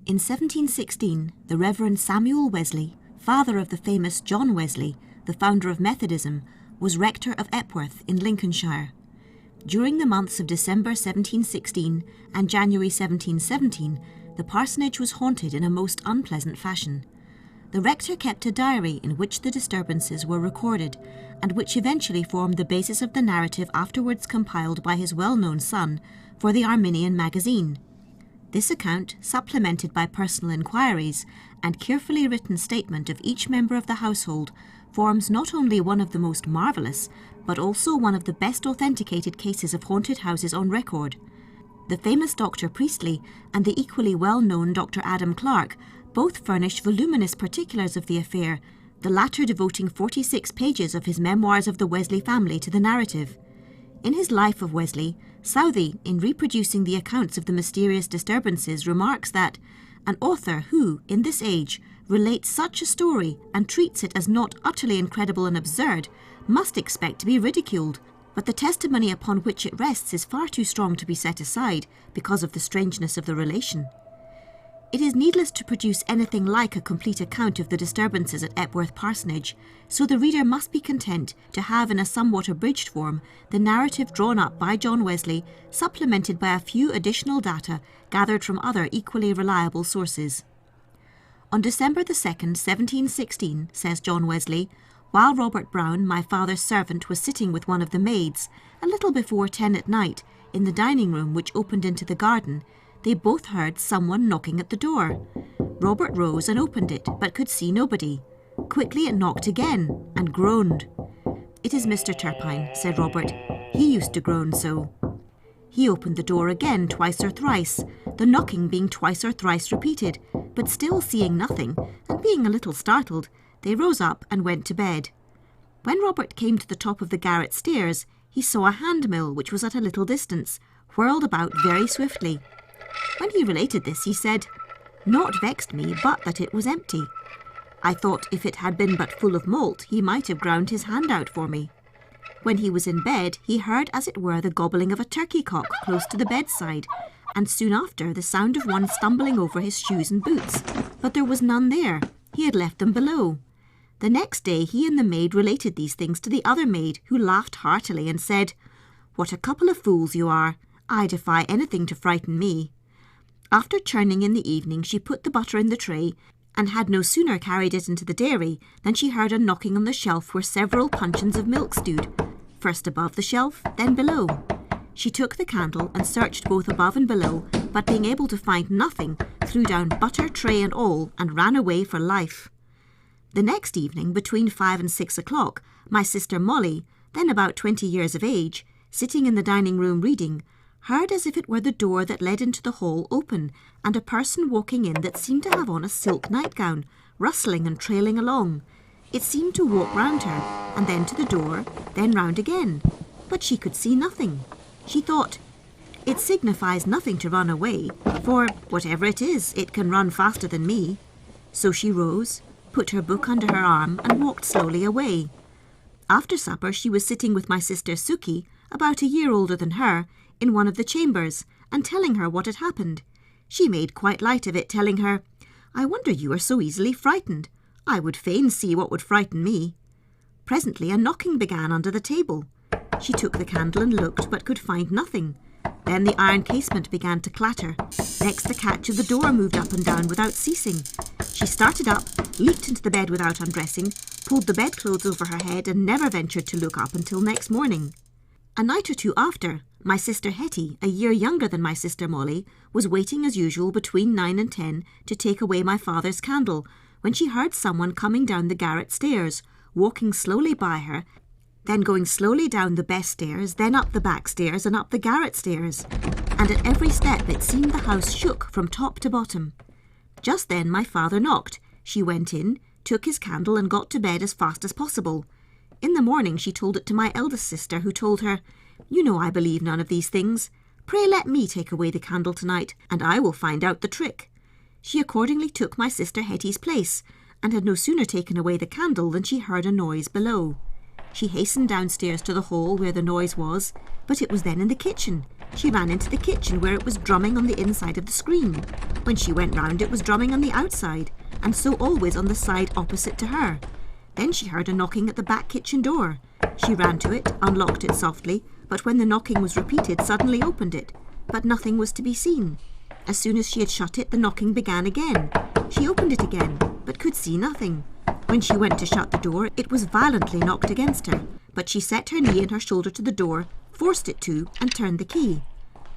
In 1716, the Reverend Samuel Wesley, father of the famous John Wesley, the founder of Methodism, was rector of Epworth in Lincolnshire. During the months of December 1716 and January 1717, the parsonage was haunted in a most unpleasant fashion. The rector kept a diary in which the disturbances were recorded, and which eventually formed the basis of the narrative afterwards compiled by his well-known son for the Arminian magazine. This account, supplemented by personal inquiries and carefully written statement of each member of the household, forms not only one of the most marvellous, but also one of the best authenticated cases of haunted houses on record. The famous Dr. Priestley and the equally well-known Dr. Adam Clarke both furnish voluminous particulars of the affair, the latter devoting 46 pages of his Memoirs of the Wesley family to the narrative. In his Life of Wesley, Southey, in reproducing the accounts of the mysterious disturbances, remarks that an author who, in this age, relates such a story and treats it as not utterly incredible and absurd, must expect to be ridiculed, but the testimony upon which it rests is far too strong to be set aside because of the strangeness of the relation. It is needless to produce anything like a complete account of the disturbances at Epworth Parsonage, so the reader must be content to have in a somewhat abridged form the narrative drawn up by John Wesley, supplemented by a few additional data gathered from other equally reliable sources. On December the 2nd, 1716, says John Wesley, while Robert Brown, my father's servant, was sitting with one of the maids, a little before 10 at night, in the dining room which opened into the garden, they both heard someone knocking at the door. Robert rose and opened it, but could see nobody. Quickly it knocked again, and groaned. "It is Mr. Turpine," said Robert. "He used to groan so." He opened the door again twice or thrice, the knocking being twice or thrice repeated, but still seeing nothing, and being a little startled, they rose up and went to bed. When Robert came to the top of the garret stairs, he saw a hand-mill which was at a little distance, whirled about very swiftly. When he related this, he said, "Naught vexed me but that it was empty. I thought if it had been but full of malt, he might have ground his hand out for me." When he was in bed, he heard as it were the gobbling of a turkey-cock close to the bedside, and soon after the sound of one stumbling over his shoes and boots. But there was none there. He had left them below. The next day he and the maid related these things to the other maid, who laughed heartily and said, "What a couple of fools you are! I defy anything to frighten me." After churning in the evening, she put the butter in the tray, and had no sooner carried it into the dairy than she heard a knocking on the shelf where several puncheons of milk stewed, first above the shelf, then below. She took the candle and searched both above and below, but being able to find nothing, threw down butter, tray and all, and ran away for life. The next evening, between 5 and 6 o'clock, my sister Molly, then about 20 years of age, sitting in the dining-room reading, heard as if it were the door that led into the hall open, and a person walking in that seemed to have on a silk nightgown, rustling and trailing along. It seemed to walk round her, and then to the door, then round again, but she could see nothing. She thought, "It signifies nothing to run away, for, whatever it is, it can run faster than me." So she rose, put her book under her arm, and walked slowly away. After supper she was sitting with my sister Suki, about a year older than her, in one of the chambers, and telling her what had happened. She made quite light of it, telling her, "I wonder you are so easily frightened. I would fain see what would frighten me." Presently a knocking began under the table. She took the candle and looked, but could find nothing. Then the iron casement began to clatter. Next the catch of the door moved up and down without ceasing. She started up, leaped into the bed without undressing, pulled the bedclothes over her head, and never ventured to look up until next morning. A night or two after, my sister Hetty, a year younger than my sister Molly, was waiting as usual between 9 and 10 to take away my father's candle, when she heard someone coming down the garret stairs, walking slowly by her, then going slowly down the best stairs, then up the back stairs and up the garret stairs, and at every step it seemed the house shook from top to bottom. Just then my father knocked. She went in, took his candle and got to bed as fast as possible. In the morning she told it to my eldest sister, who told her, "You know I believe none of these things. Pray let me take away the candle tonight, and I will find out the trick." She accordingly took my sister Hetty's place, and had no sooner taken away the candle than she heard a noise below. She hastened downstairs to the hall where the noise was, but it was then in the kitchen. She ran into the kitchen where it was drumming on the inside of the screen. When she went round, it was drumming on the outside, and so always on the side opposite to her. Then she heard a knocking at the back kitchen door. She ran to it, unlocked it softly, but when the knocking was repeated, suddenly opened it. But nothing was to be seen. As soon as she had shut it, the knocking began again. She opened it again, but could see nothing. When she went to shut the door, it was violently knocked against her, but she set her knee and her shoulder to the door, forced it to, and turned the key.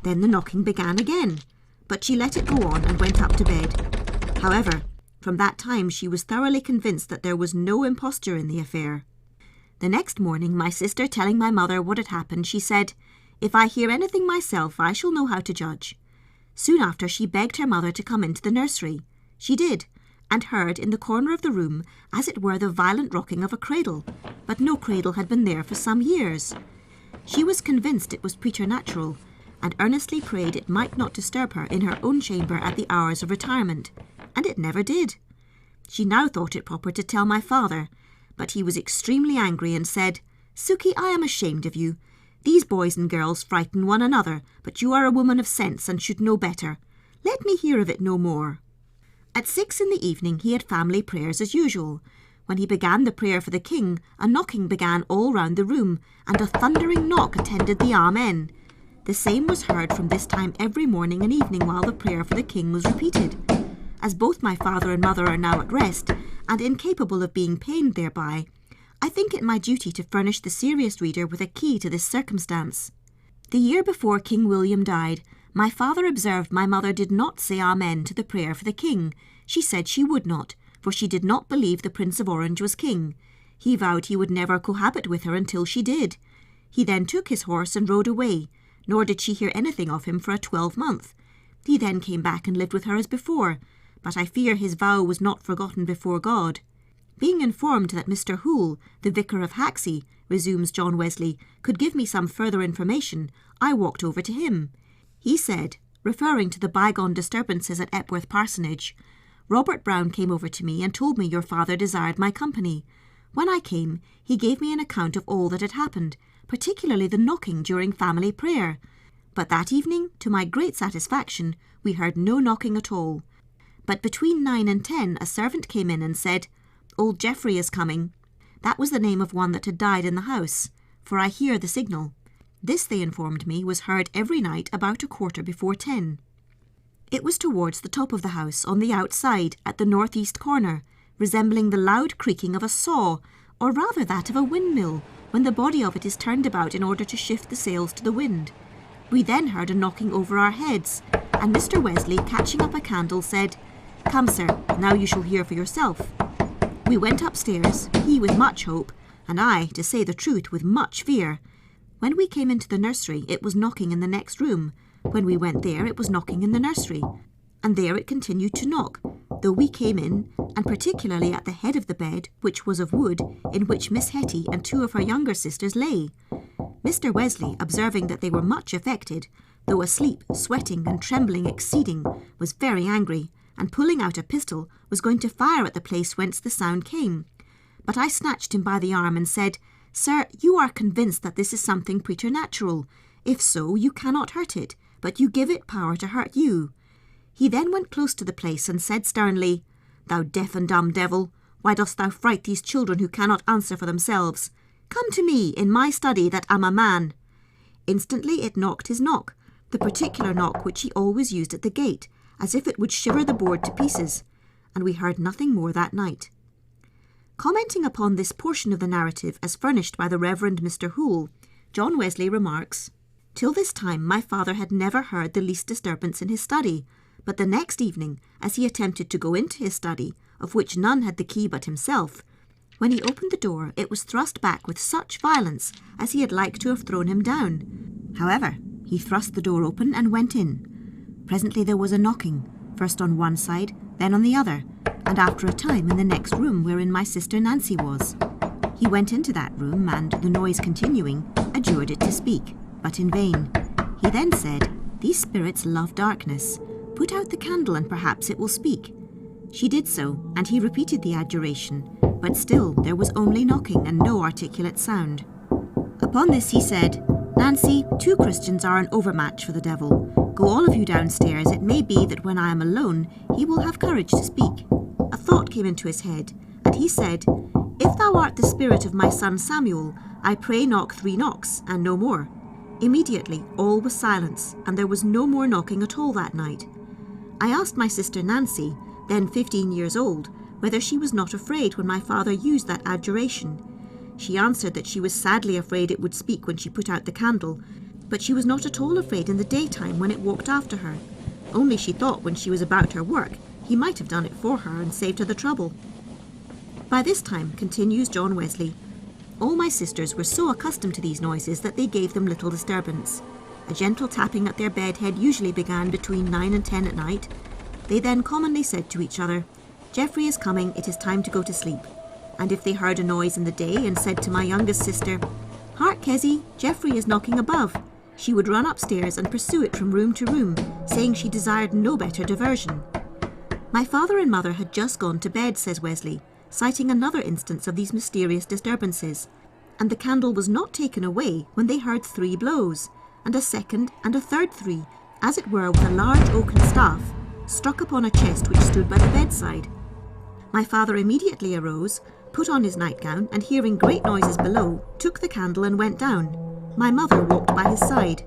Then the knocking began again, but she let it go on and went up to bed. However, from that time she was thoroughly convinced that there was no imposture in the affair. The next morning, my sister telling my mother what had happened, she said, "If I hear anything myself, I shall know how to judge." Soon after, she begged her mother to come into the nursery. She did, and heard in the corner of the room, as it were, the violent rocking of a cradle, but no cradle had been there for some years. She was convinced it was preternatural, and earnestly prayed it might not disturb her in her own chamber at the hours of retirement, and it never did. She now thought it proper to tell my father, but he was extremely angry and said, "Sukey, I am ashamed of you. These boys and girls frighten one another, but you are a woman of sense and should know better. Let me hear of it no more." At 6 in the evening he had family prayers as usual. When he began the prayer for the king, a knocking began all round the room, and a thundering knock attended the Amen. The same was heard from this time every morning and evening while the prayer for the king was repeated. As both my father and mother are now at rest, and incapable of being pained thereby, I think it my duty to furnish the serious reader with a key to this circumstance. The year before King William died, my father observed my mother did not say Amen to the prayer for the king. She said she would not, for she did not believe the Prince of Orange was king. He vowed he would never cohabit with her until she did. He then took his horse and rode away, nor did she hear anything of him for a 12-month. He then came back and lived with her as before, but I fear his vow was not forgotten before God. Being informed that Mr. Hoole, the vicar of Haxey, resumes John Wesley, could give me some further information, I walked over to him. He said, referring to the bygone disturbances at Epworth Parsonage, "Robert Brown came over to me and told me your father desired my company. When I came, he gave me an account of all that had happened, particularly the knocking during family prayer. But that evening, to my great satisfaction, we heard no knocking at all. But between 9 and 10 a servant came in and said, 'Old Geoffrey is coming.' That was the name of one that had died in the house, for I hear the signal. This, they informed me, was heard every night about 10:15. It was towards the top of the house, on the outside, at the north-east corner, resembling the loud creaking of a saw, or rather that of a windmill, when the body of it is turned about in order to shift the sails to the wind. We then heard a knocking over our heads, and Mr. Wesley, catching up a candle, said, 'Come, sir, now you shall hear for yourself.' We went upstairs, he with much hope, and I, to say the truth, with much fear. When we came into the nursery, it was knocking in the next room. When we went there, it was knocking in the nursery, and there it continued to knock, though we came in, and particularly at the head of the bed, which was of wood, in which Miss Hetty and 2 of her younger sisters lay. Mr. Wesley, observing that they were much affected, though asleep, sweating and trembling exceeding, was very angry, and pulling out a pistol, was going to fire at the place whence the sound came. But I snatched him by the arm and said, 'Sir, you are convinced that this is something preternatural. If so, you cannot hurt it, but you give it power to hurt you.' He then went close to the place and said sternly, 'Thou deaf and dumb devil, why dost thou fright these children who cannot answer for themselves? Come to me in my study that am a man.' Instantly it knocked his knock, the particular knock which he always used at the gate, as if it would shiver the board to pieces, and we heard nothing more that night." Commenting upon this portion of the narrative as furnished by the Reverend Mr. Hoole, John Wesley remarks, "Till this time my father had never heard the least disturbance in his study, but the next evening, as he attempted to go into his study, of which none had the key but himself, when he opened the door, it was thrust back with such violence as he had like to have thrown him down. However, he thrust the door open and went in. Presently there was a knocking, first on one side, then on the other, and after a time in the next room wherein my sister Nancy was. He went into that room and, the noise continuing, adjured it to speak, but in vain. He then said, 'These spirits love darkness. Put out the candle and perhaps it will speak.' She did so, and he repeated the adjuration, but still there was only knocking and no articulate sound. Upon this he said, "Nancy, 2 Christians are an overmatch for the devil. Go all of you downstairs. It may be that when I am alone, he will have courage to speak." A thought came into his head, and he said, "If thou art the spirit of my son Samuel, I pray knock 3 knocks, and no more." Immediately all was silence, and there was no more knocking at all that night. I asked my sister Nancy, then 15 years old, whether she was not afraid when my father used that adjuration. She answered that she was sadly afraid it would speak when she put out the candle, but she was not at all afraid in the daytime when it walked after her. Only she thought when she was about her work, he might have done it for her and saved her the trouble. By this time, continues John Wesley, all my sisters were so accustomed to these noises that they gave them little disturbance. A gentle tapping at their bed head usually began between 9 and 10 at night. They then commonly said to each other, "Geoffrey is coming, it is time to go to sleep." And if they heard a noise in the day and said to my youngest sister, "Hark, Kezzy, Geoffrey is knocking above," she would run upstairs and pursue it from room to room, saying she desired no better diversion. My father and mother had just gone to bed, says Wesley, citing another instance of these mysterious disturbances, and the candle was not taken away when they heard 3 blows, and a second and a third 3, as it were with a large oaken staff, struck upon a chest which stood by the bedside. My father immediately arose, put on his nightgown, and hearing great noises below, took the candle and went down. My mother walked by his side.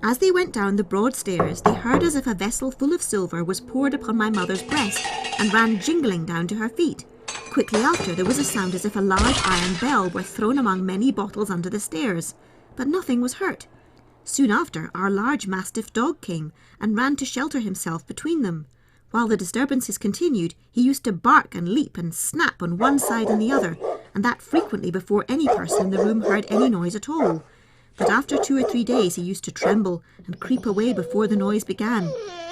As they went down the broad stairs, they heard as if a vessel full of silver was poured upon my mother's breast and ran jingling down to her feet. Quickly after, there was a sound as if a large iron bell were thrown among many bottles under the stairs, but nothing was hurt. Soon after, our large mastiff dog came and ran to shelter himself between them. While the disturbances continued, he used to bark and leap and snap on one side and the other, and that frequently before any person in the room heard any noise at all. But after 2 or 3 days he used to tremble and creep away before the noise began,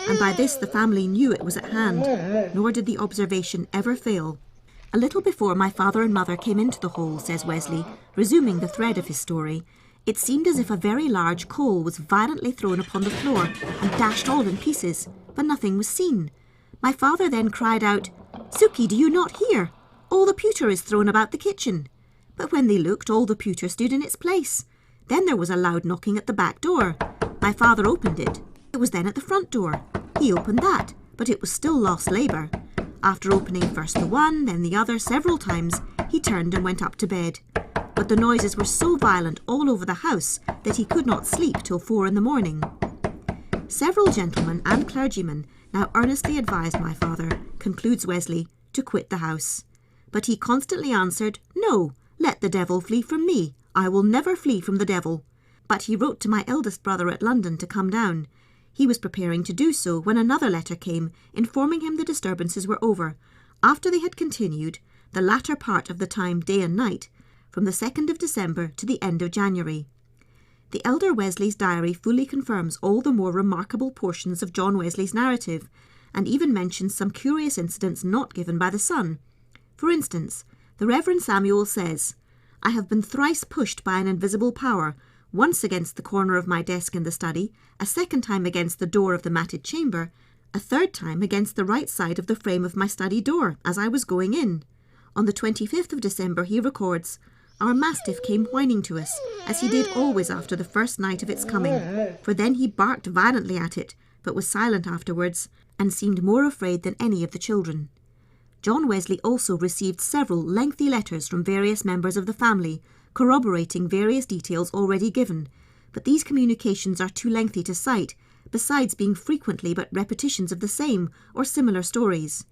and by this the family knew it was at hand, nor did the observation ever fail. A little before my father and mother came into the hall, says Wesley, resuming the thread of his story, it seemed as if a very large coal was violently thrown upon the floor and dashed all in pieces, but nothing was seen. My father then cried out, "Sukey, do you not hear? All the pewter is thrown about the kitchen." But when they looked, all the pewter stood in its place. Then there was a loud knocking at the back door. My father opened it. It was then at the front door. He opened that, but it was still lost labour. After opening first the one, then the other several times, he turned and went up to bed. But the noises were so violent all over the house that he could not sleep till 4 in the morning. Several gentlemen and clergymen now earnestly advised my father, concludes Wesley, to quit the house. But he constantly answered, "No, let the devil flee from me. I will never flee from the devil." But he wrote to my eldest brother at London to come down. He was preparing to do so when another letter came, informing him the disturbances were over, after they had continued, the latter part of the time day and night, from the 2nd of December to the end of January. The elder Wesley's diary fully confirms all the more remarkable portions of John Wesley's narrative, and even mentions some curious incidents not given by the son. For instance, the Reverend Samuel says, "I have been thrice pushed by an invisible power, once against the corner of my desk in the study, a second time against the door of the matted chamber, a third time against the right side of the frame of my study door, as I was going in." On the 25th of December he records, "Our mastiff came whining to us, as he did always after the first night of its coming, for then he barked violently at it, but was silent afterwards, and seemed more afraid than any of the children." John Wesley also received several lengthy letters from various members of the family, corroborating various details already given, but these communications are too lengthy to cite, besides being frequently but repetitions of the same or similar stories.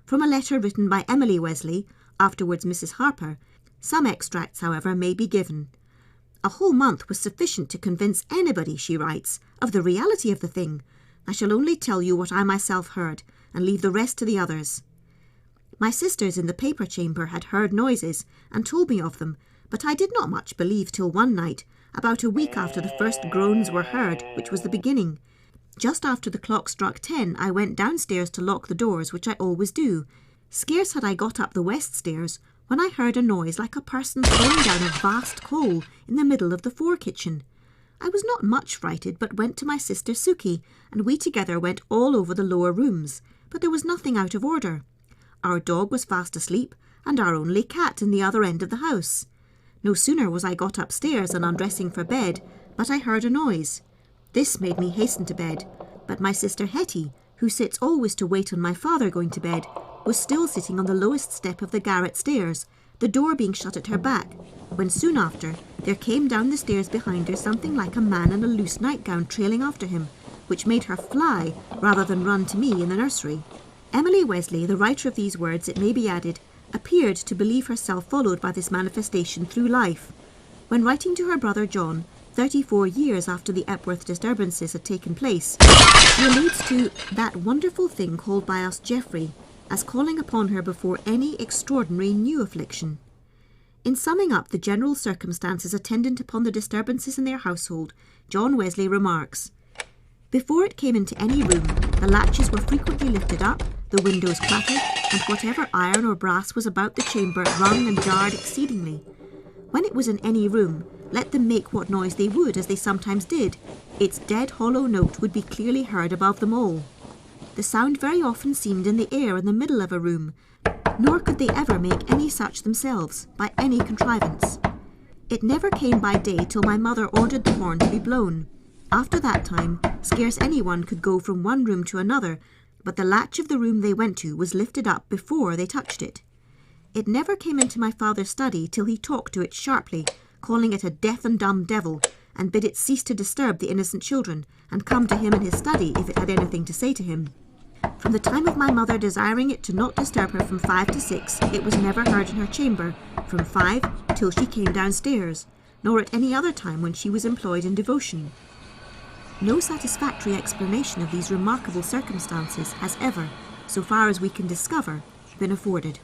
From a letter written by Emily Wesley, afterwards Mrs. Harper, some extracts, however, may be given. "A whole month was sufficient to convince anybody," she writes, "of the reality of the thing. I shall only tell you what I myself heard, and leave the rest to the others. My sisters in the paper chamber had heard noises, and told me of them, but I did not much believe till one night, about a week after the first groans were heard, which was the beginning. Just after the clock struck 10, I went downstairs to lock the doors, which I always do. Scarce had I got up the west stairs, when I heard a noise like a person throwing down a vast coal in the middle of the fore kitchen. I was not much frighted, but went to my sister Sukey, and we together went all over the lower rooms, but there was nothing out of order. Our dog was fast asleep, and our only cat in the other end of the house. No sooner was I got upstairs and undressing for bed, but I heard a noise. This made me hasten to bed, but my sister Hetty, who sits always to wait on my father going to bed, was still sitting on the lowest step of the garret stairs, the door being shut at her back, when soon after there came down the stairs behind her something like a man in a loose nightgown trailing after him, which made her fly rather than run to me in the nursery. Emily Wesley, the writer of these words, it may be added, appeared to believe herself followed by this manifestation through life. When writing to her brother John, 34 years after the Epworth disturbances had taken place, she alludes to that wonderful thing called by us Geoffrey, as calling upon her before any extraordinary new affliction. In summing up the general circumstances attendant upon the disturbances in their household, John Wesley remarks, "Before it came into any room, the latches were frequently lifted up, the windows clattered, and whatever iron or brass was about the chamber rung and jarred exceedingly. When it was in any room, let them make what noise they would, as they sometimes did, its dead hollow note would be clearly heard above them all. The sound very often seemed in the air in the middle of a room, nor could they ever make any such themselves, by any contrivance. It never came by day till my mother ordered the horn to be blown. After that time, scarce any one could go from one room to another, but the latch of the room they went to was lifted up before they touched it. It never came into my father's study till he talked to it sharply, calling it a deaf and dumb devil, and bid it cease to disturb the innocent children, and come to him in his study if it had anything to say to him. From the time of my mother desiring it to not disturb her from 5 to 6, it was never heard in her chamber, from 5 till she came downstairs, nor at any other time when she was employed in devotion. No satisfactory explanation of these remarkable circumstances has ever, so far as we can discover, been afforded."